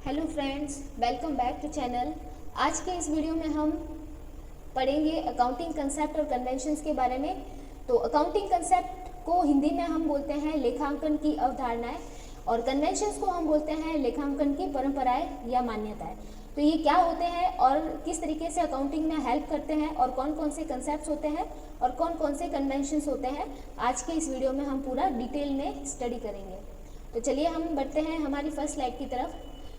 Hello friends, welcome back to channel. आज के इस वीडियो में हम पढ़ेंगे अकाउंटिंग कंसेप्ट और कन्वेंशंस के बारे में। तो अकाउंटिंग कंसेप्ट को हिंदी में हम बोलते हैं लेखांकन की अवधारणाएं और कन्वेंशंस को हम बोलते हैं लेखांकन की परंपराएं या मान्यताएं। तो ये क्या होते हैं और किस तरीके से अकाउंटिंग में हेल्प करते हैं और कौन कौन से कंसेप्ट होते हैं और कौन कौन से कन्वेंशंस होते हैं, आज के इस वीडियो में हम पूरा डिटेल में स्टडी करेंगे। तो चलिए हम बढ़ते हैं हमारी फर्स्ट स्लाइड की तरफ।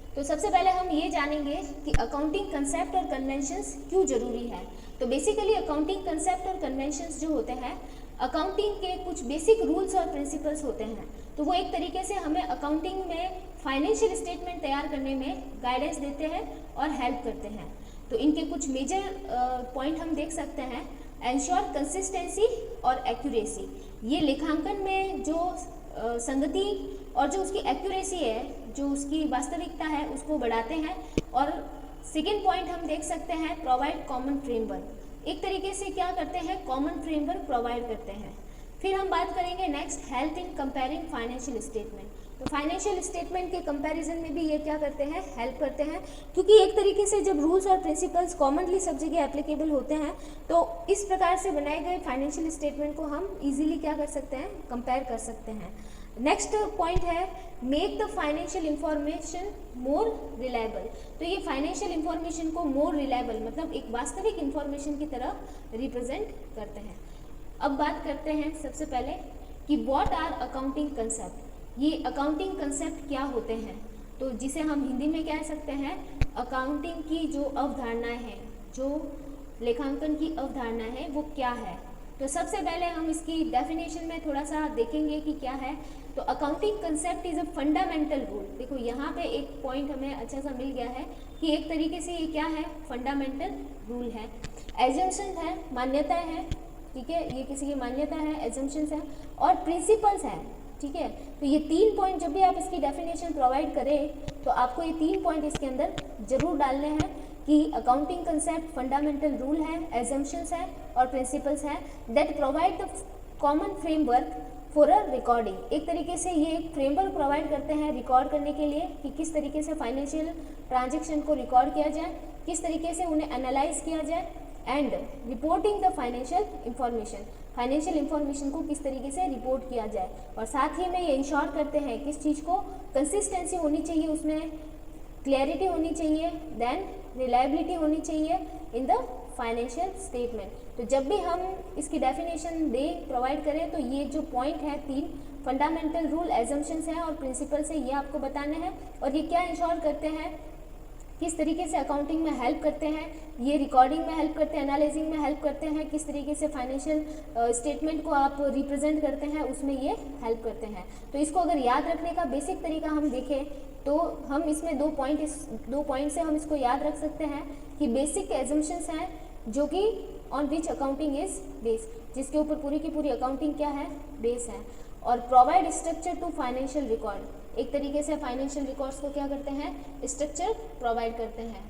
तो सबसे पहले हम ये जानेंगे कि अकाउंटिंग कंसेप्ट और कन्वेंशंस क्यों जरूरी है। तो बेसिकली अकाउंटिंग कंसेप्ट और कन्वेंशंस जो होते हैं, अकाउंटिंग के कुछ बेसिक रूल्स और प्रिंसिपल्स होते हैं। तो वो एक तरीके से हमें अकाउंटिंग में फाइनेंशियल स्टेटमेंट तैयार करने में गाइडेंस देते हैं और हेल्प करते हैं। तो इनके कुछ मेजर पॉइंट हम देख सकते हैं। एंश्योर कंसिस्टेंसी और एक्यूरेसी, ये लेखांकन में जो संगति और जो उसकी एक्यूरेसी है, जो उसकी वास्तविकता है, उसको बढ़ाते हैं। और सेकेंड पॉइंट हम देख सकते हैं, प्रोवाइड कॉमन फ्रेमवर्क, एक तरीके से क्या करते हैं, कॉमन फ्रेमवर्क प्रोवाइड करते हैं। फिर हम बात करेंगे next, help in comparing financial statement. तो फाइनेंशियल स्टेटमेंट के कंपैरिजन में भी ये क्या करते हैं, हेल्प करते हैं, क्योंकि एक तरीके से जब रूल्स और प्रिंसिपल्स कॉमनली सब जगह एप्लीकेबल होते हैं तो इस प्रकार से बनाए गए फाइनेंशियल स्टेटमेंट को हम इजीली क्या कर सकते हैं, कंपेयर कर सकते हैं। नेक्स्ट पॉइंट है, make the financial information more reliable. तो ये फाइनेंशियल इंफॉर्मेशन को मोर रिलायबल मतलब एक वास्तविक इंफॉर्मेशन की तरह रिप्रेजेंट करते हैं। अब बात करते हैं सबसे पहले कि व्हाट आर अकाउंटिंग कंसेप्ट। ये अकाउंटिंग कंसेप्ट क्या होते हैं, तो जिसे हम हिंदी में कह सकते हैं अकाउंटिंग की जो अवधारणाएं हैं, जो लेखांकन की अवधारणा है वो क्या है। तो सबसे पहले हम इसकी डेफिनेशन में थोड़ा सा देखेंगे कि क्या है। तो accounting concept is a fundamental rule. देखो यहाँ पे एक पॉइंट हमें अच्छा सा मिल गया है कि एक तरीके से ये क्या है, फंडामेंटल रूल है। एजम्पशन है, मान्यताएं हैं, ठीक है, ये किसी की मान्यता है, एजम्पशंस है, और प्रिंसिपल्स है, ठीक है। तो ये तीन पॉइंट जब भी आप इसकी डेफिनेशन प्रोवाइड करें तो आपको ये तीन पॉइंट इसके अंदर जरूर डालने हैं कि अकाउंटिंग कंसेप्ट फंडामेंटल रूल है, एजम्पशंस है और प्रिंसिपल्स है that provide the common framework for a recording. एक तरीके से ये एक फ्रेमवर्क प्रोवाइड करते हैं रिकॉर्ड करने के लिए कि किस तरीके से फाइनेंशियल ट्रांजेक्शन को रिकॉर्ड किया जाए, किस तरीके से उन्हें एनालाइज किया जाए, and reporting the financial information, financial information को किस तरीके से रिपोर्ट किया जाए। और साथ ही में ये इंश्योर करते हैं किस चीज़ को, कंसिस्टेंसी होनी चाहिए, उसमें क्लैरिटी होनी चाहिए, देन रिलायबिलिटी होनी चाहिए इन द फाइनेंशियल स्टेटमेंट। तो जब भी हम इसकी डेफिनेशन प्रोवाइड करें तो ये जो पॉइंट है तीन, फंडामेंटल रूल, एजम्पशंस हैं और प्रिंसिपल्स हैं, ये आपको बताने हैं। और ये क्या इंश्योर करते हैं, किस तरीके से अकाउंटिंग में हेल्प करते हैं, ये रिकॉर्डिंग में हेल्प करते हैं, एनालाइजिंग में हेल्प करते हैं, किस तरीके से फाइनेंशियल स्टेटमेंट को आप रिप्रेजेंट करते हैं, उसमें ये हेल्प करते हैं। तो इसको अगर याद रखने का बेसिक तरीका हम देखें तो हम इसमें दो पॉइंट से हम इसको याद रख सकते हैं कि बेसिक एजम्पशंस हैं जो कि on which accounting is base, जिसके ऊपर पूरी की पूरी अकाउंटिंग क्या है, बेस है। और provide structure to financial record, एक तरीके से फाइनेंशियल रिकॉर्ड्स को क्या करते हैं, स्ट्रक्चर प्रोवाइड करते हैं।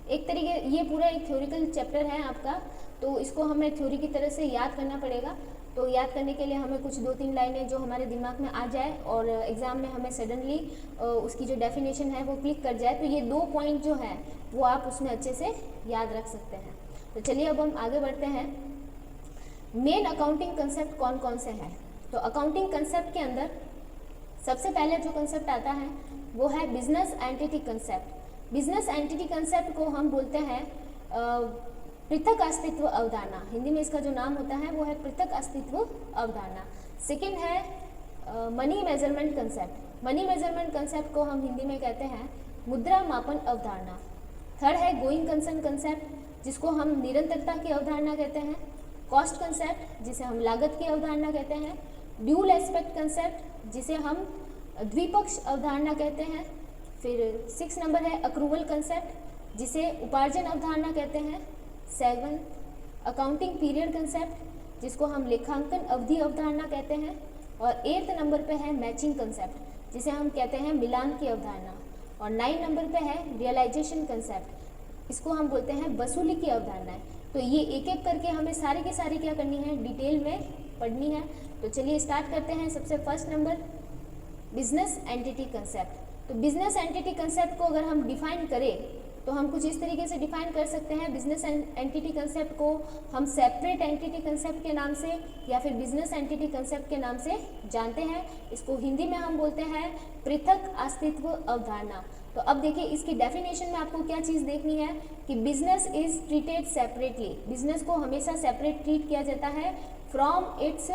एक तरीके, ये पूरा एक थ्योरिकल चैप्टर है आपका, तो इसको हमें थ्योरी की तरह से याद करना पड़ेगा। तो याद करने के लिए हमें कुछ दो तीन लाइनें जो हमारे दिमाग में आ जाए और एग्ज़ाम में हमें सडनली उसकी जो डेफिनेशन है वो क्लिक कर जाए, तो ये दो पॉइंट जो है वो आप उसमें अच्छे से याद रख सकते हैं। तो चलिए अब हम आगे बढ़ते हैं। मेन अकाउंटिंग कंसेप्ट कौन कौन से हैं। तो अकाउंटिंग कंसेप्ट के अंदर सबसे पहले जो कंसेप्ट आता है वो है business entity concept. Business entity concept को हम बोलते हैं पृथक अस्तित्व अवधारणा। हिंदी में इसका जो नाम होता है वो है पृथक अस्तित्व अवधारणा। सेकंड है money measurement concept. Money measurement concept को हम हिंदी में कहते हैं मुद्रा मापन अवधारणा। थर्ड है गोइंग कंसर्न कंसेप्ट, जिसको हम निरंतरता की अवधारणा कहते हैं। कॉस्ट कंसेप्ट, जिसे हम लागत की अवधारणा कहते हैं। ड्यूल एस्पेक्ट कंसेप्ट, जिसे हम द्विपक्ष अवधारणा कहते हैं। फिर 6 नंबर है अक्रूवल कंसेप्ट, जिसे उपार्जन अवधारणा कहते हैं। 7 अकाउंटिंग पीरियड कंसेप्ट, जिसको हम लेखांकन अवधि अवधारणा कहते हैं। और 8 नंबर पे है मैचिंग कंसेप्ट, जिसे हम कहते हैं मिलान की अवधारणा। और 9 नंबर पे है रियलाइजेशन कंसेप्ट, इसको हम बोलते हैं वसूली की अवधारणा। तो ये एक एक करके हमें सारे के सारे क्या करनी है, डिटेल में पढ़नी है। तो चलिए स्टार्ट करते हैं। सबसे first number business entity concept. तो बिजनेस एंटिटी कंसेप्ट को अगर हम डिफाइन करें तो हम कुछ इस तरीके से डिफाइन कर सकते हैं। बिजनेस एंटिटी कंसेप्ट को हम सेपरेट एंटिटी कंसेप्ट के नाम से या फिर बिजनेस एंटिटी कंसेप्ट के नाम से जानते हैं। इसको हिंदी में हम बोलते हैं पृथक अस्तित्व अवधारणा। तो अब देखिए इसकी डेफिनेशन में आपको क्या चीज़ देखनी है कि business is treated separately, business को हमेशा सेपरेट ट्रीट किया जाता है फ्रॉम इट्स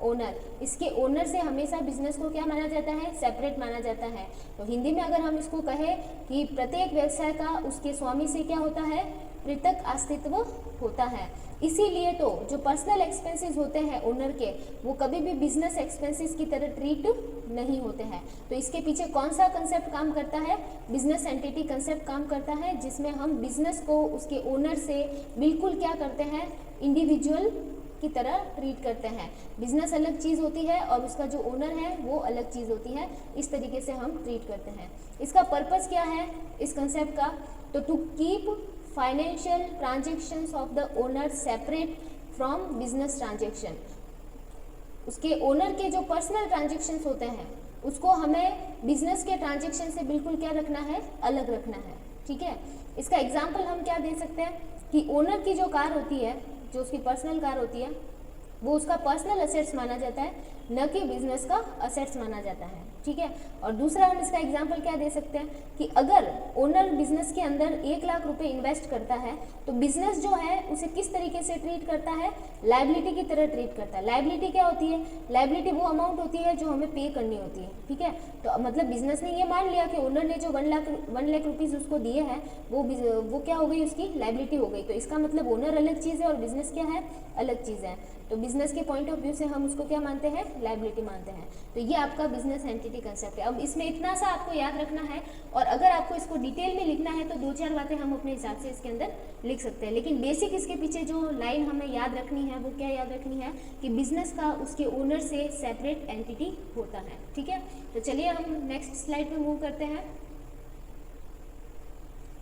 ओनर, इसके ओनर से हमेशा बिजनेस को क्या माना जाता है, सेपरेट माना जाता है। तो हिंदी में अगर हम इसको कहें कि प्रत्येक व्यवसाय का उसके स्वामी से क्या होता है, पृथक अस्तित्व होता है। इसीलिए तो जो पर्सनल एक्सपेंसेस होते हैं ओनर के, वो कभी भी बिजनेस एक्सपेंसेस की तरह ट्रीट नहीं होते हैं। तो इसके पीछे कौन सा कंसेप्ट काम करता है, बिजनेस एंटिटी कंसेप्ट काम करता है, जिसमें हम बिजनेस को उसके ओनर से बिल्कुल क्या करते हैं, इंडिविजुअल की तरह ट्रीट करते हैं। बिजनेस अलग चीज़ होती है और उसका जो ओनर है वो अलग चीज़ होती है। इस तरीके से हम ट्रीट करते हैं। इसका पर्पस क्या है इस कंसेप्ट का, तो to keep financial transactions of the owner separate from business transaction. उसके ओनर के जो पर्सनल ट्रांजेक्शन्स होते हैं उसको हमें बिजनेस के ट्रांजेक्शन से बिल्कुल क्या रखना है, अलग रखना है। ठीक है, इसका एग्जाम्पल हम क्या दे सकते हैं कि ओनर की जो कार होती है, जो उसकी पर्सनल कार होती है, वो उसका पर्सनल असेट्स माना जाता है, न कि बिजनेस का असेट्स माना जाता है। ठीक है, और दूसरा हम इसका एग्जांपल क्या दे सकते हैं कि अगर ओनर बिजनेस के अंदर 1 लाख रुपए इन्वेस्ट करता है तो बिजनेस जो है उसे किस तरीके से ट्रीट करता है, लायबिलिटी की तरह ट्रीट करता है। लायबिलिटी क्या होती है, लायबिलिटी वो अमाउंट होती है जो हमें पे करनी होती है। ठीक है, तो मतलब बिजनेस ने ये मान लिया कि ओनर ने जो 1 लाख रुपीज़ उसको दिए हैं वो क्या हो गई, उसकी लायबिलिटी हो गई। तो इसका मतलब ओनर अलग चीज़ है और बिजनेस क्या है, अलग चीज़ है। तो बिजनेस के पॉइंट ऑफ व्यू से हम उसको क्या मानते हैं, लायबिलिटी मानते हैं। तो ये आपका बिजनेस एंटिटी कंसेप्ट है। अब इसमें इतना सा आपको याद रखना है, और अगर आपको इसको डिटेल में लिखना है तो 2-4 बातें हम अपने हिसाब से इसके अंदर लिख सकते हैं। लेकिन बेसिक इसके पीछे जो लाइन हमें याद रखनी है वो क्या याद रखनी है कि बिजनेस का उसके ओनर से सेपरेट एंटिटी होता है। ठीक है, तो चलिए हम नेक्स्ट स्लाइड पे मूव करते हैं।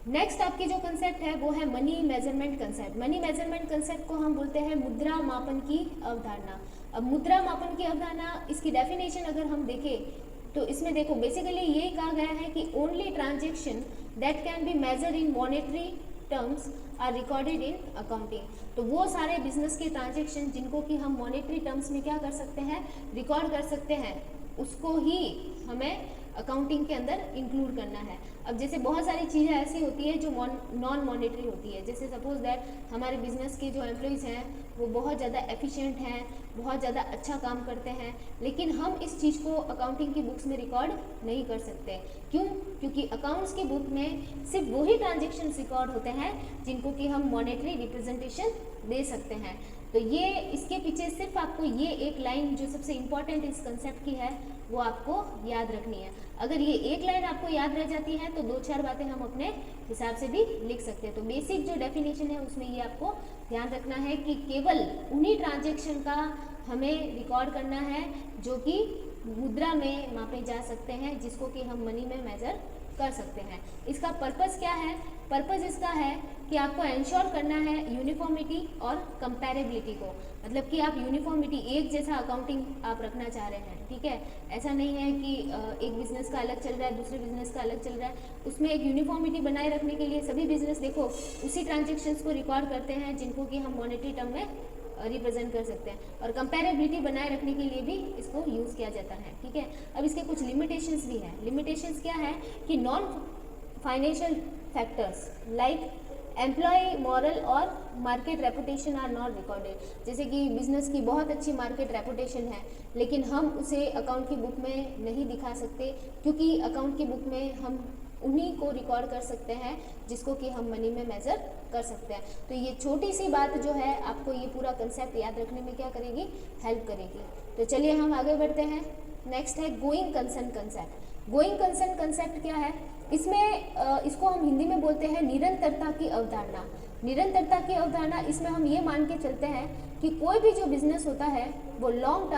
नेक्स्ट आपकी जो कंसेप्ट है वो है money measurement concept. Money measurement concept को हम बोलते हैं मुद्रा मापन की अवधारणा। अब मुद्रा मापन की अवधारणा, इसकी डेफिनेशन अगर हम देखें तो इसमें देखो बेसिकली ये कहा गया है कि only transaction that can be measure in monetary terms are recorded in accounting. तो वो सारे बिजनेस के ट्रांजेक्शन जिनको कि हम मॉनेटरी टर्म्स में क्या कर सकते हैं, रिकॉर्ड कर सकते हैं, उसको ही हमें अकाउंटिंग के अंदर इंक्लूड करना है। अब जैसे बहुत सारी चीज़ें ऐसी होती है जो नॉन मॉनेटरी होती है, जैसे सपोज दैट हमारे बिजनेस के जो एम्प्लॉयज़ हैं वो बहुत ज़्यादा एफिशिएंट हैं, बहुत ज़्यादा अच्छा काम करते हैं, लेकिन हम इस चीज़ को अकाउंटिंग की बुक्स में रिकॉर्ड नहीं कर सकते। क्यों? क्योंकि अकाउंट्स की बुक में सिर्फ वही ट्रांजेक्शन रिकॉर्ड होते हैं जिनको कि हम मॉनेटरी रिप्रेजेंटेशन दे सकते हैं। तो ये इसके पीछे सिर्फ आपको ये एक लाइन जो सबसे इम्पॉर्टेंट इस कंसेप्ट की है वो आपको याद रखनी है। अगर ये एक लाइन आपको याद रह जाती है तो 2-4 बातें हम अपने हिसाब से भी लिख सकते हैं। तो बेसिक जो डेफिनेशन है उसमें ये आपको ध्यान रखना है कि केवल उन्हीं ट्रांजेक्शन का हमें रिकॉर्ड करना है जो कि मुद्रा में मापे जा सकते हैं, जिसको कि हम मनी में मेजर कर सकते हैं। इसका पर्पस क्या है? पर्पस इसका है कि आपको इंश्योर करना है यूनिफॉर्मिटी और कंपैरेबिलिटी को, मतलब कि आप यूनिफॉर्मिटी एक जैसा अकाउंटिंग आप रखना चाह रहे हैं। ठीक है, ऐसा नहीं है कि एक बिजनेस का अलग चल रहा है, दूसरे बिजनेस का अलग चल रहा है। उसमें एक यूनिफॉर्मिटी बनाए रखने के लिए सभी बिजनेस देखो उसी ट्रांजेक्शन्स को रिकॉर्ड करते हैं जिनको कि हम मॉनेटरी टर्म में रिप्रेजेंट कर सकते हैं, और कंपैरेबिलिटी बनाए रखने के लिए भी इसको यूज़ किया जाता है। ठीक है, अब इसके कुछ लिमिटेशंस भी हैं। लिमिटेशंस क्या है कि non financial factors like employ morale और market reputation are not recorded. जैसे कि बिजनेस की बहुत अच्छी मार्केट रेपुटेशन है लेकिन हम उसे अकाउंट की बुक में नहीं दिखा सकते, क्योंकि अकाउंट की बुक में हम उन्हीं को रिकॉर्ड कर सकते हैं जिसको कि हम मनी में मेजर कर सकते हैं। तो ये छोटी सी बात जो है आपको ये पूरा कंसेप्ट याद रखने में क्या करेगी, हेल्प करेगी। तो चलिए हम आगे बढ़ते हैं। नेक्स्ट है going concern concept. Going concern concept क्या है? इसमें इसको हम हिंदी में बोलते हैं निरंतरता की अवधारणा। निरंतरता की अवधारणा, इसमें हम ये मान के चलते हैं कि कोई भी जो बिजनेस होता है वो लॉन्ग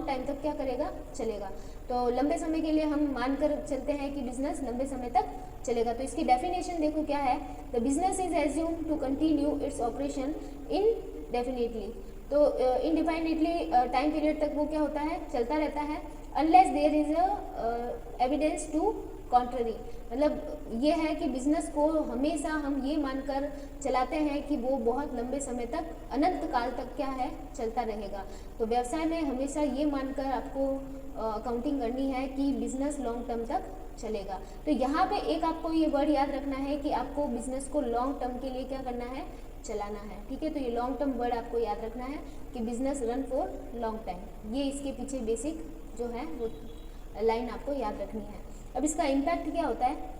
टाइम तक क्या करेगा, चलेगा। तो लंबे समय के लिए हम मानकर चलते हैं कि बिजनेस लंबे समय तक चलेगा। तो इसकी डेफिनेशन देखो क्या है, the business is assume to continue its operation indefinitely. तो इनडिफाइनेटली टाइम पीरियड तक वो क्या होता है, चलता रहता है। Unless there is a evidence to contrary. मतलब ये है कि बिजनेस को हमेशा हम ये मानकर चलाते हैं कि वो बहुत लंबे समय तक, अनंत काल तक क्या है, चलता रहेगा। तो व्यवसाय में हमेशा ये मानकर आपको अकाउंटिंग करनी है कि बिजनेस लॉन्ग टर्म तक चलेगा। तो यहाँ पे एक आपको ये वर्ड याद रखना है कि आपको बिजनेस को लॉन्ग टर्म के लिए क्या करना है, चलाना है। ठीक है, तो ये लॉन्ग टर्म वर्ड आपको याद रखना है कि business run for long time. ये इसके पीछे बेसिक जो है वो लाइन आपको याद रखनी है। अब इसका इम्पैक्ट क्या होता है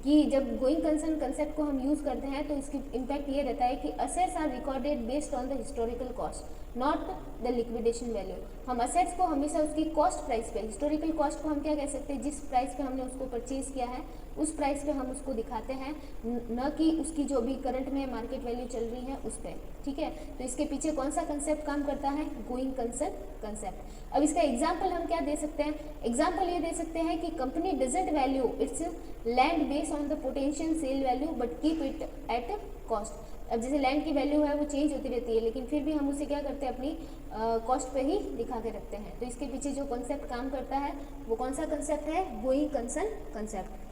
कि जब गोइंग कंसर्न कंसेप्ट को हम यूज़ करते हैं तो इसकी इम्पैक्ट ये रहता है कि assets are recorded based on the historical cost, not the liquidation value. हम असेट्स को हमेशा उसकी कॉस्ट प्राइस पे, हिस्टोरिकल कॉस्ट को हम क्या कह सकते हैं, जिस प्राइस पे हमने उसको परचेज किया है उस प्राइस पे हम उसको दिखाते हैं, न कि उसकी जो भी करंट में मार्केट वैल्यू चल रही है उस पर। ठीक है, तो इसके पीछे कौन सा कंसेप्ट काम करता है, गोइंग कंसर्न कंसेप्ट। अब इसका एग्जाम्पल हम क्या दे सकते हैं, एग्जाम्पल ये दे सकते हैं कि company doesn't value its land based on the potential sale value but keep it at cost. अब जैसे लैंड की वैल्यू है वो चेंज होती रहती है, लेकिन फिर भी हम उसे क्या करते हैं, अपनी कॉस्ट पे ही दिखा के रखते हैं। तो इसके पीछे जो कॉन्सेप्ट काम करता है वो कौन सा कंसेप्ट है, गोइंग कंसर्न कंसेप्ट।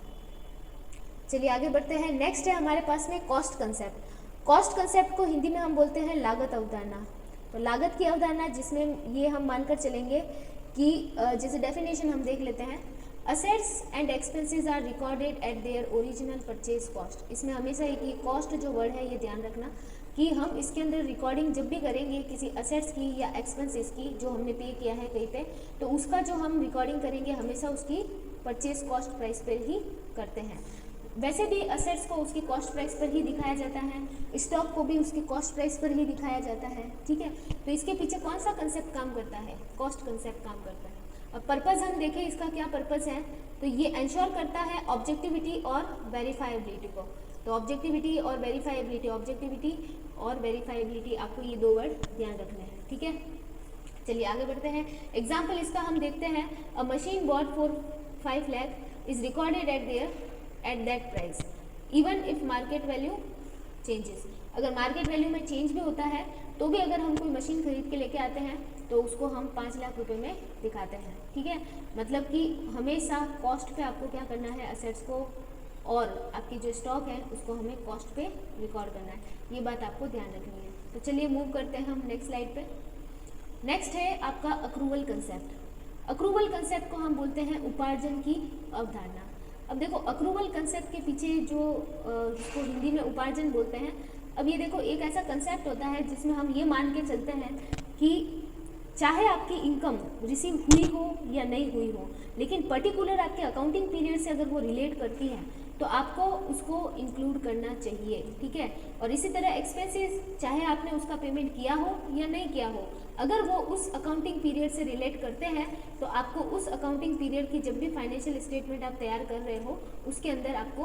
चलिए आगे बढ़ते हैं। नेक्स्ट है हमारे पास में कॉस्ट कंसेप्ट। कॉस्ट कंसेप्ट को हिंदी में हम बोलते हैं लागत अवधारणा। तो लागत की अवधारणा जिसमें ये हम मानकर चलेंगे कि जैसे डेफिनेशन हम देख लेते हैं, assets and expenses are recorded at their original purchase cost. इसमें हमेशा एक ये कॉस्ट जो वर्ड है ये ध्यान रखना कि हम इसके अंदर रिकॉर्डिंग जब भी करेंगे किसी असेट्स की या एक्सपेंसेस की जो हमने पे किया है कहीं पे, तो उसका जो हम रिकॉर्डिंग करेंगे हमेशा उसकी परचेज कॉस्ट प्राइस पर ही करते हैं। वैसे भी असेट्स को उसकी कॉस्ट प्राइस पर ही दिखाया जाता है, स्टॉक को भी उसकी कॉस्ट प्राइस पर ही दिखाया जाता है। ठीक है, तो इसके पीछे कौन सा कंसेप्ट काम करता है, कॉस्ट कंसेप्ट काम करता है। अब पर्पज़ हम देखें, इसका क्या पर्पज़ है, तो ये इंश्योर करता है ऑब्जेक्टिविटी और वेरीफाइबिलिटी को। तो ऑब्जेक्टिविटी और वेरीफाइबिलिटी, ऑब्जेक्टिविटी और वेरीफाइबिलिटी, आपको ये दो वर्ड ध्यान रखने हैं। ठीक है, चलिए आगे बढ़ते हैं। एग्जाम्पल इसका हम देखते हैं, a machine bought for 5 lakh is recorded at that price even if market value changes. अगर मार्केट वैल्यू में चेंज भी होता है तो भी अगर हम कोई मशीन खरीद के लेके आते हैं तो उसको हम 5 लाख रुपए में दिखाते हैं। ठीक है, मतलब कि हमेशा कॉस्ट पे आपको क्या करना है, असेट्स को और आपकी जो स्टॉक है उसको हमें कॉस्ट पे रिकॉर्ड करना है, ये बात आपको ध्यान रखनी है। तो चलिए मूव करते हैं हम नेक्स्ट स्लाइड पे। नेक्स्ट है आपका अक्रूवल कंसेप्ट। अक्रूवल कंसेप्ट को हम बोलते हैं उपार्जन की अवधारणा। अब देखो अक्रूवल कंसेप्ट के पीछे जो जिसको हिंदी में उपार्जन बोलते हैं, अब ये देखो एक ऐसा कंसेप्ट होता है जिसमें हम ये मान के चलते हैं कि चाहे आपकी इनकम रिसीव हुई हो या नहीं हुई हो, लेकिन पर्टिकुलर आपके अकाउंटिंग पीरियड से अगर वो रिलेट करती है तो आपको उसको इंक्लूड करना चाहिए। ठीक है, और इसी तरह एक्सपेंसेस, चाहे आपने उसका पेमेंट किया हो या नहीं किया हो, अगर वो उस अकाउंटिंग पीरियड से रिलेट करते हैं तो आपको उस अकाउंटिंग पीरियड की जब भी फाइनेंशियल स्टेटमेंट आप तैयार कर रहे हो उसके अंदर आपको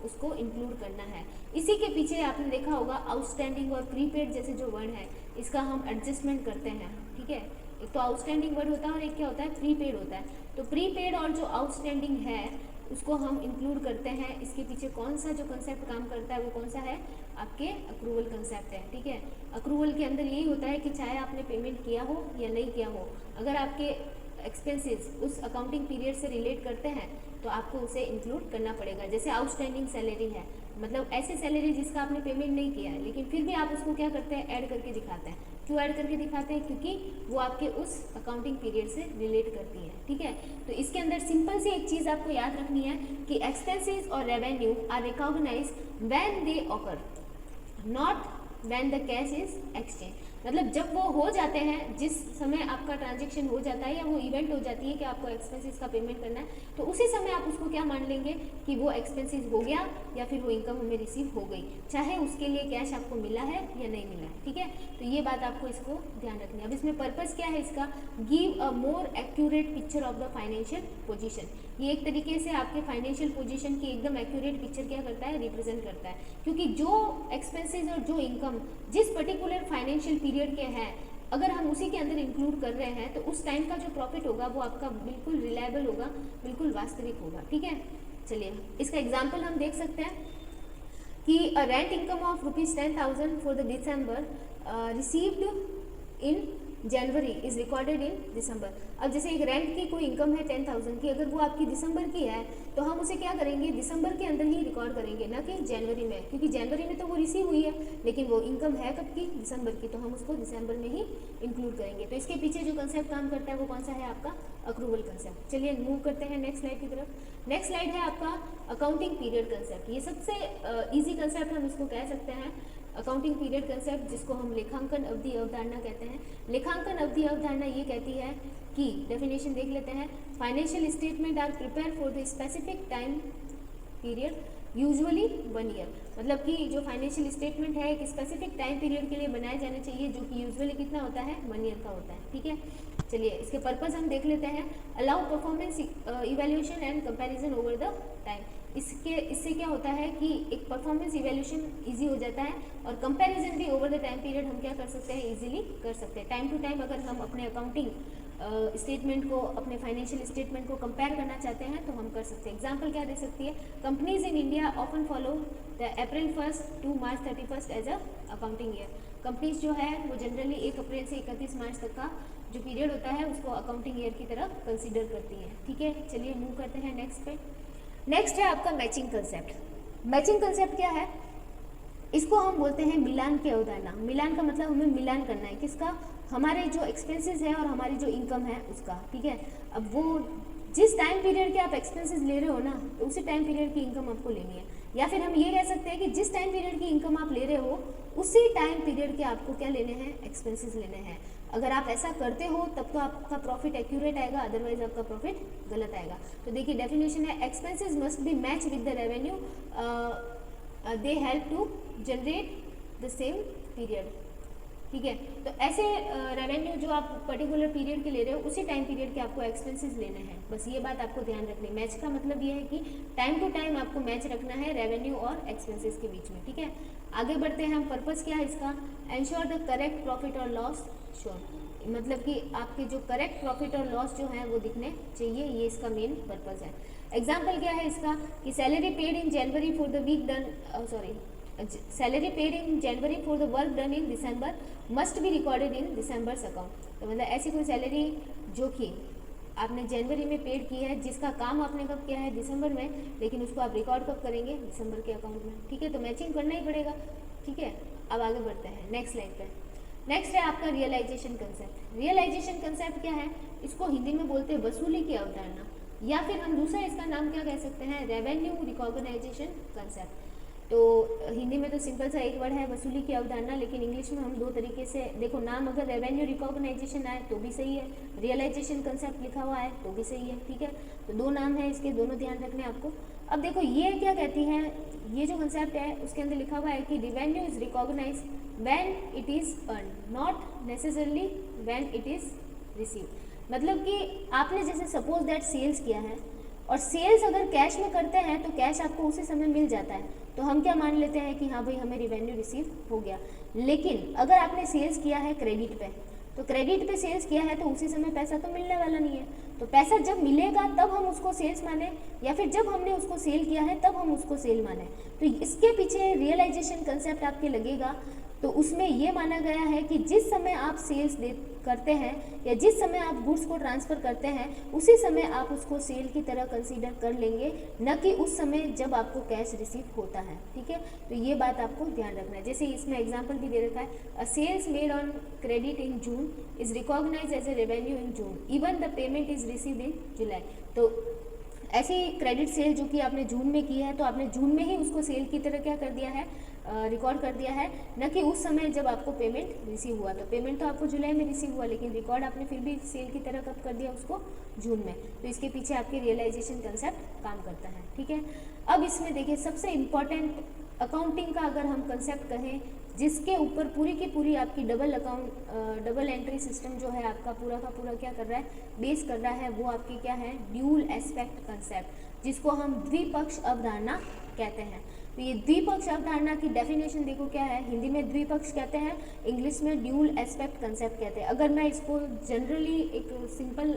उसको इंक्लूड करना है। इसी के पीछे आपने देखा होगा आउटस्टैंडिंग और प्रीपेड जैसे जो वर्ड है इसका हम एडजस्टमेंट करते हैं। ठीक है, एक तो आउटस्टैंडिंग वर्ड होता है और एक क्या होता है, प्रीपेड होता है। तो प्रीपेड और जो आउटस्टैंडिंग है उसको हम इंक्लूड करते हैं। इसके पीछे कौन सा जो कंसेप्ट काम करता है वो कौन सा है, आपके अक्रूवल कंसेप्ट है। ठीक है, अक्रूवल के अंदर यही होता है कि चाहे आपने पेमेंट किया हो या नहीं किया हो, अगर आपके एक्सपेंसेस उस अकाउंटिंग पीरियड से रिलेट करते हैं तो आपको उसे इंक्लूड करना पड़ेगा। जैसे आउटस्टैंडिंग सैलरी है, मतलब ऐसी सैलरी जिसका आपने पेमेंट नहीं किया है लेकिन फिर भी आप उसको क्या करते हैं, ऐड करके दिखाते हैं। क्यों ऐड करके दिखाते हैं, क्योंकि वो आपके उस अकाउंटिंग पीरियड से रिलेट करती है। ठीक है, तो इसके अंदर सिंपल सी एक चीज़ आपको याद रखनी है कि एक्सपेंसेस और revenue are recognise when they occur, not when the cash is exchange. मतलब जब वो हो जाते हैं, जिस समय आपका ट्रांजेक्शन हो जाता है या वो इवेंट हो जाती है कि आपको एक्सपेंसेस का पेमेंट करना है, तो उसी समय आप उसको क्या मान लेंगे कि वो एक्सपेंसेस हो गया या फिर वो इनकम हमें रिसीव हो गई, चाहे उसके लिए कैश आपको मिला है या नहीं मिला है। ठीक है, तो ये बात आपको इसको ध्यान रखनी है। अब इसमें पर्पज़ क्या है इसका, give a more accurate picture of the financial position. ये एक तरीके से आपके फाइनेंशियल पोजीशन की एकदम एक्यूरेट पिक्चर क्या करता है, रिप्रेजेंट करता है। क्योंकि जो एक्सपेंसेस और जो इनकम जिस पर्टिकुलर फाइनेंशियल पीरियड के हैं, अगर हम उसी के अंदर इंक्लूड कर रहे हैं तो उस टाइम का जो प्रॉफिट होगा वो आपका बिल्कुल रिलायबल होगा, बिल्कुल वास्तविक होगा। ठीक है, चलिए इसका एग्जाम्पल हम देख सकते हैं कि rent income of ₹10,000 for the December received in January is recorded in December. अब जैसे एक रेंट की कोई इनकम है 10,000 की, अगर वो आपकी दिसंबर की है तो हम उसे क्या करेंगे, दिसंबर के अंदर ही रिकॉर्ड करेंगे, ना कि जनवरी में, क्योंकि जनवरी में तो वो रिसीव हुई है, लेकिन वो इनकम है कब की, दिसंबर की, तो हम उसको दिसंबर में ही इंक्लूड करेंगे। तो इसके पीछे जो कंसेप्ट काम करता है वो कौन सा है, आपका अक्रूवल कंसेप्ट। चलिए मूव करते हैं नेक्स्ट स्लाइड की तरफ। नेक्स्ट स्लाइड है आपका अकाउंटिंग पीरियड कंसेप्ट। ये सबसे ईजी कंसेप्ट हम इसको कह सकते हैं, अकाउंटिंग पीरियड कंसेप्ट, जिसको हम लेखांकन अवधि अवधारणा कहते हैं। लेखांकन अवधि अवधारणा ये कहती है कि, डेफिनेशन देख लेते हैं, financial statement are prepare for the specific time period usually 1 year. मतलब कि जो फाइनेंशियल स्टेटमेंट है एक स्पेसिफिक टाइम पीरियड के लिए बनाए जाने चाहिए, जो कि यूजुअली कितना होता है, 1 ईयर का होता है। ठीक है, चलिए इसके पर्पस हम देख लेते हैं। Allow performance evaluation and comparison over the time. इससे क्या होता है कि एक परफॉर्मेंस इवैल्यूएशन इजी हो जाता है, और कंपैरिजन भी ओवर द टाइम पीरियड हम क्या कर सकते हैं, इजीली कर सकते हैं। टाइम टू टाइम अगर हम अपने अकाउंटिंग स्टेटमेंट को, अपने फाइनेंशियल स्टेटमेंट को कंपेयर करना चाहते हैं तो हम कर सकते हैं। एग्जांपल क्या दे सकती है, companies in India often follow the April 1 to March 31 as a accounting year. Companies जो है वो जनरली 1 अप्रैल से 31 मार्च तक का जो पीरियड होता है उसको अकाउंटिंग ईयर की तरह कंसिडर करती है। ठीक है, चलिए मूव करते हैं नेक्स्ट पे। नेक्स्ट है आपका मैचिंग कंसेप्ट। मैचिंग कंसेप्ट क्या है, इसको हम बोलते हैं मिलान की अवधारणा। मिलान का मतलब हमें मिलान करना है, किसका, हमारे जो एक्सपेंसेस है और हमारी जो इनकम है उसका। ठीक है, अब वो जिस टाइम पीरियड के आप एक्सपेंसेस ले रहे हो ना, तो उसी टाइम पीरियड की इनकम आपको लेनी है। या फिर हम ये कह सकते हैं कि जिस टाइम पीरियड की इनकम आप ले रहे हो उसी टाइम पीरियड के आपको क्या लेने हैं, एक्सपेंसेस लेने हैं। अगर आप ऐसा करते हो तब तो आपका प्रॉफिट एक्यूरेट आएगा, अदरवाइज आपका प्रॉफिट गलत आएगा। तो देखिए डेफिनेशन है, expenses must be match with the revenue, they help to generate the same period. ठीक है, तो ऐसे रेवेन्यू जो आप पर्टिकुलर पीरियड के ले रहे हो उसी टाइम पीरियड के आपको एक्सपेंसेस लेने हैं। बस ये बात आपको ध्यान रखनी। मैच का मतलब ये है कि टाइम टू टाइम आपको मैच रखना है रेवेन्यू और एक्सपेंसेस के बीच में। ठीक है, आगे बढ़ते हैं हम। पर्पस क्या है इसका, एंश्योर द करेक्ट प्रॉफिट और लॉस शोन। मतलब कि आपके जो करेक्ट प्रॉफिट और लॉस जो है वो दिखने चाहिए, ये इसका मेन पर्पस है। एग्जाम्पल क्या है इसका, कि salary paid in January for the week done, salary paid in January for the work done in December must be recorded in December's account. तो मतलब ऐसी कोई सैलरी जो कि आपने जनवरी में पेड की है, जिसका काम आपने कब किया है, दिसंबर में, लेकिन उसको आप रिकॉर्ड कब करेंगे, दिसंबर के अकाउंट में। ठीक है, तो मैचिंग करना ही पड़ेगा। ठीक है, अब आगे बढ़ते हैं नेक्स्ट स्लाइड पे। नेक्स्ट है आपका रियलाइजेशन कंसेप्ट। रियलाइजेशन कंसेप्ट क्या है, इसको हिंदी में बोलते हैं वसूली की अवधारणा, या फिर हम दूसरा इसका नाम क्या कह सकते हैं, रेवेन्यू रिकॉग्नाइजेशन कंसेप्ट। तो हिंदी में तो सिंपल सा एक वर्ड है वसूली की अवधारणा, लेकिन इंग्लिश में हम दो तरीके से, देखो नाम अगर रेवेन्यू रिकॉग्नाइजेशन आए तो भी सही है, रियलाइजेशन कंसेप्ट लिखा हुआ है तो भी सही है। ठीक है, तो दो नाम है इसके, दोनों ध्यान रखने आपको। अब देखो ये क्या कहती है, ये जो कंसेप्ट है उसके अंदर लिखा हुआ है कि revenue is recognise when it is earn, not necessarily when it is receive. मतलब कि आपने जैसे सपोज दैट सेल्स किया है, और सेल्स अगर कैश में करते हैं तो कैश आपको उसी समय मिल जाता है, तो हम क्या मान लेते हैं कि हाँ भाई हमें रिवेन्यू रिसीव हो गया। लेकिन अगर आपने सेल्स किया है क्रेडिट पे, तो क्रेडिट पे सेल्स किया है तो उसी समय पैसा तो मिलने वाला नहीं है। तो पैसा जब मिलेगा तब हम उसको सेल्स माने, या फिर जब हमने उसको सेल किया है तब हम उसको सेल माने। तो इसके पीछे रियलाइजेशन कंसेप्ट आपके लगेगा। तो उसमें ये माना गया है कि जिस समय आप सेल्स करते हैं या जिस समय आप गुड्स को ट्रांसफ़र करते हैं उसी समय आप उसको सेल की तरह कंसीडर कर लेंगे, न कि उस समय जब आपको कैश रिसीव होता है। ठीक है, तो ये बात आपको ध्यान रखना है। जैसे इसमें एग्जांपल भी दे रखा है, a sales made on credit in June is recognise as a revenue in June even the payment is received in July. तो ऐसी क्रेडिट सेल जो कि आपने जून में की है, तो आपने जून में ही उसको सेल की तरह क्या कर दिया है, रिकॉर्ड कर दिया है, न कि उस समय जब आपको पेमेंट रिसीव हुआ। तो पेमेंट तो आपको जुलाई में रिसीव हुआ, लेकिन रिकॉर्ड आपने फिर भी सेल की तरह कब कर दिया उसको, जून में। तो इसके पीछे आपके रियलाइजेशन कंसेप्ट काम करता है। ठीक है, अब इसमें देखिए सबसे इम्पॉर्टेंट अकाउंटिंग का अगर हम कंसेप्ट कहें, जिसके ऊपर पूरी की पूरी आपकी डबल एंट्री सिस्टम जो है आपका पूरा का पूरा क्या कर रहा है, बेस कर रहा है, वो आपकी क्या है, ड्यूल एस्पेक्ट कंसेप्ट, जिसको हम द्विपक्ष अवधारणा कहते हैं। तो ये द्विपक्ष अवधारणा की डेफिनेशन देखो क्या है, हिंदी में द्विपक्ष कहते हैं, इंग्लिश में ड्यूल एस्पेक्ट कंसेप्ट कहते हैं। अगर मैं इसको जनरली एक सिंपल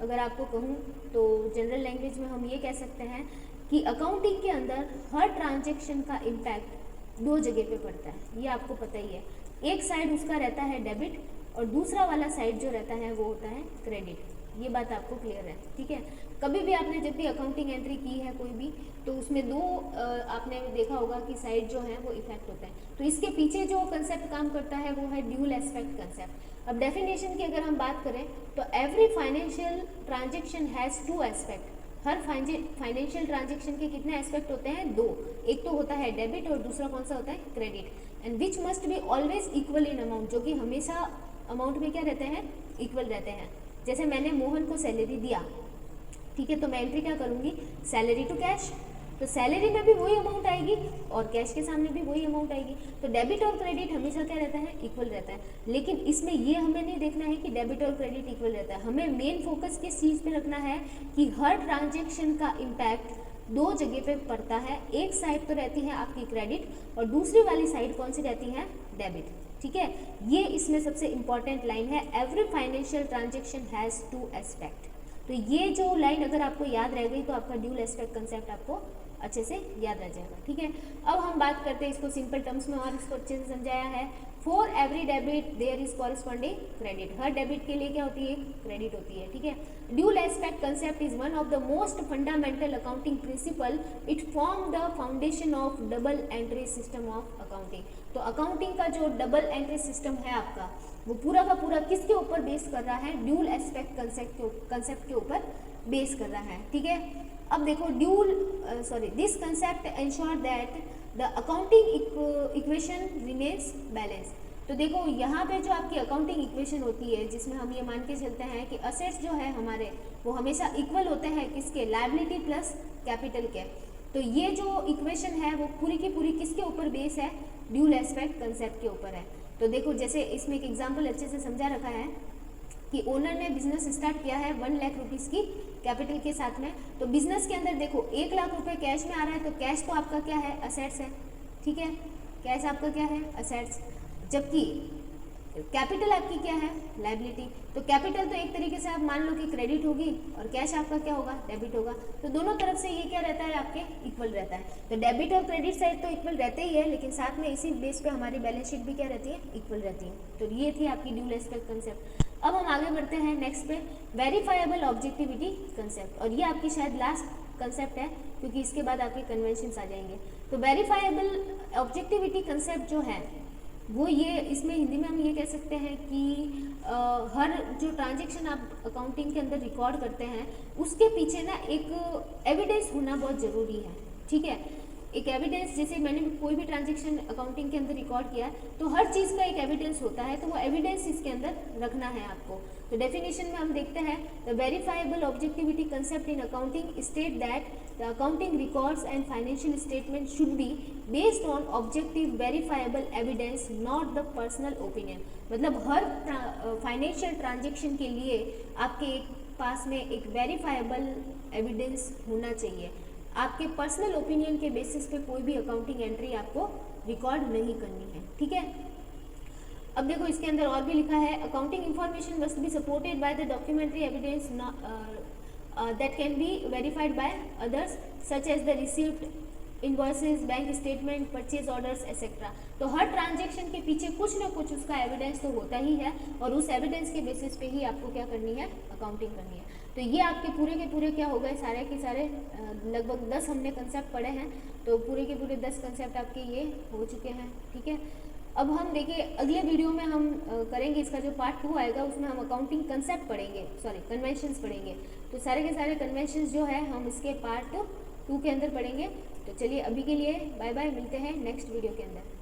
अगर आपको कहूँ तो जनरल लैंग्वेज में हम ये कह सकते हैं कि अकाउंटिंग के अंदर हर ट्रांजैक्शन का इम्पैक्ट दो जगह पे पड़ता है, ये आपको पता ही है। एक साइड उसका रहता है डेबिट और दूसरा वाला साइड जो रहता है वो होता है क्रेडिट। ये बात आपको क्लियर है, ठीक है। कभी भी आपने जब भी अकाउंटिंग एंट्री की है कोई भी, तो उसमें दो आपने देखा होगा कि साइड जो है वो इफेक्ट होता है। तो इसके पीछे जो कंसेप्ट काम करता है वो है ड्यूल एस्पेक्ट कंसेप्ट। अब डेफिनेशन की अगर हम बात करें तो every financial transaction has to aspect. Her financial transaction के कितने एस्पेक्ट होते हैं? दो। एक तो होता है डेबिट और दूसरा कौन सा होता है? Credit. And which must be always equal in amount, जो कि हमेशा अमाउंट में क्या रहते हैं? इक्वल रहते हैं। जैसे मैंने मोहन को सैलरी दिया, ठीक है, तो मैं एंट्री क्या करूँगी? Salary to cash. तो सैलरी में भी वही अमाउंट आएगी और कैश के सामने भी वही अमाउंट आएगी। तो डेबिट और क्रेडिट हमेशा क्या रहता है? इक्वल रहता है। लेकिन इसमें ये हमें नहीं देखना है कि डेबिट और क्रेडिट इक्वल रहता है। हमें मेन फोकस किस चीज़ पे रखना है कि हर ट्रांजेक्शन का इम्पैक्ट दो जगह पे पड़ता है। एक साइड तो रहती है आपकी क्रेडिट और दूसरी वाली साइड कौन सी रहती है? डेबिट, ठीक है। ये इसमें सबसे इंपॉर्टेंट लाइन है, every financial transaction has to aspect. तो ये जो लाइन अगर आपको याद रह गई तो आपका ड्यूल एस्पेक्ट कंसेप्ट आपको अच्छे से याद रह जाएगा, ठीक है। अब हम बात करते हैं इसको सिंपल टर्म्स में और इसको अच्छे से समझाया है। For every debit there is corresponding credit. हर डेबिट के लिए क्या होती है? क्रेडिट होती है, ठीक है। Dual aspect concept is one of the most fundamental accounting principle. It form the foundation of double entry system of accounting. तो अकाउंटिंग का जो डबल एंट्री सिस्टम है आपका, वो पूरा का पूरा किसके ऊपर बेस कर रहा है? ड्यूल एस्पेक्ट कंसेप्ट के ऊपर बेस कर रहा है, ठीक है। अब देखो this concept ensure that the accounting equation remains balance. तो देखो यहाँ पे जो आपकी अकाउंटिंग इक्वेशन होती है, जिसमें हम ये मान के चलते हैं कि असेट्स जो है हमारे वो हमेशा इक्वल होते हैं किसके? लायबिलिटी प्लस कैपिटल के। तो ये जो इक्वेशन है वो पूरी की पूरी किसके ऊपर बेस है? ड्यूल एस्पेक्ट कंसेप्ट के ऊपर है। तो देखो जैसे इसमें एक एग्जाम्पल अच्छे से समझा रखा है कि ओनर ने बिजनेस स्टार्ट किया है 1 लाख रुपीज़ की कैपिटल के साथ में। तो बिजनेस के अंदर देखो 1 लाख रुपए कैश में आ रहा है, तो कैश तो आपका क्या है? असेट्स है, ठीक है। कैश आपका क्या है? असेट्स। जबकि कैपिटल आपकी क्या है? लायबिलिटी। तो कैपिटल तो एक तरीके से आप मान लो कि क्रेडिट होगी और कैश आपका क्या होगा? डेबिट होगा। तो दोनों तरफ से ये क्या रहता है? आपके इक्वल रहता है। तो डेबिट और क्रेडिट साइड तो इक्वल रहते ही है, लेकिन साथ में इसी बेस पे हमारी बैलेंस शीट भी क्या रहती है? इक्वल रहती है। तो ये थी आपकी ड्यूल एस्पेक्ट कंसेप्ट। अब हम आगे बढ़ते हैं नेक्स्ट पे, वेरीफाइबल ऑब्जेक्टिविटी कंसेप्ट। और ये आपकी शायद लास्ट कंसेप्ट है, क्योंकि इसके बाद आपके कन्वेंशंस आ जाएंगे। तो वेरीफाइबल ऑब्जेक्टिविटी कंसेप्ट जो है वो ये, इसमें हिंदी में हम ये कह सकते हैं कि हर जो ट्रांजेक्शन आप अकाउंटिंग के अंदर रिकॉर्ड करते हैं उसके पीछे ना एक एविडेंस होना बहुत ज़रूरी है, ठीक है। एक एविडेंस, जैसे मैंने कोई भी ट्रांजेक्शन अकाउंटिंग के अंदर रिकॉर्ड किया तो हर चीज़ का एक एविडेंस होता है, तो वो एविडेंस इसके अंदर रखना है आपको। तो डेफिनेशन में हम देखते हैं, the verifiable objectivity concept in accounting state that the accounting records and financial statement should be based on objective verifiable evidence, not the personal opinion. मतलब हर फाइनेंशियल ट्रांजेक्शन के लिए आपके पास में एक वेरीफाइबल एविडेंस होना चाहिए। आपके पर्सनल ओपिनियन के बेसिस पे कोई भी अकाउंटिंग एंट्री आपको रिकॉर्ड नहीं करनी है, ठीक है। अब देखो इसके अंदर और भी लिखा है, accounting information must be supported by the documentary evidence that can be verified by others such as the received invoices, bank statement, purchase orders etcetera. तो हर ट्रांजेक्शन के पीछे कुछ ना कुछ उसका एविडेंस तो होता ही है, और उस एविडेंस के बेसिस पे ही आपको क्या करनी है? अकाउंटिंग करनी है। तो ये आपके पूरे के पूरे क्या हो गए? सारे के सारे लगभग 10 हमने कंसेप्ट पढ़े हैं। तो पूरे के पूरे 10 कंसेप्ट आपके ये हो चुके हैं, ठीक है। अब हम देखिए अगले वीडियो में हम करेंगे, इसका जो पार्ट 2 आएगा उसमें हम अकाउंटिंग कंसेप्ट पढ़ेंगे, कन्वेंशंस पढ़ेंगे। तो सारे के सारे कन्वेंशंस जो है हम इसके पार्ट 2 के अंदर पढ़ेंगे। तो चलिए अभी के लिए बाय बाय, मिलते हैं नेक्स्ट वीडियो के अंदर।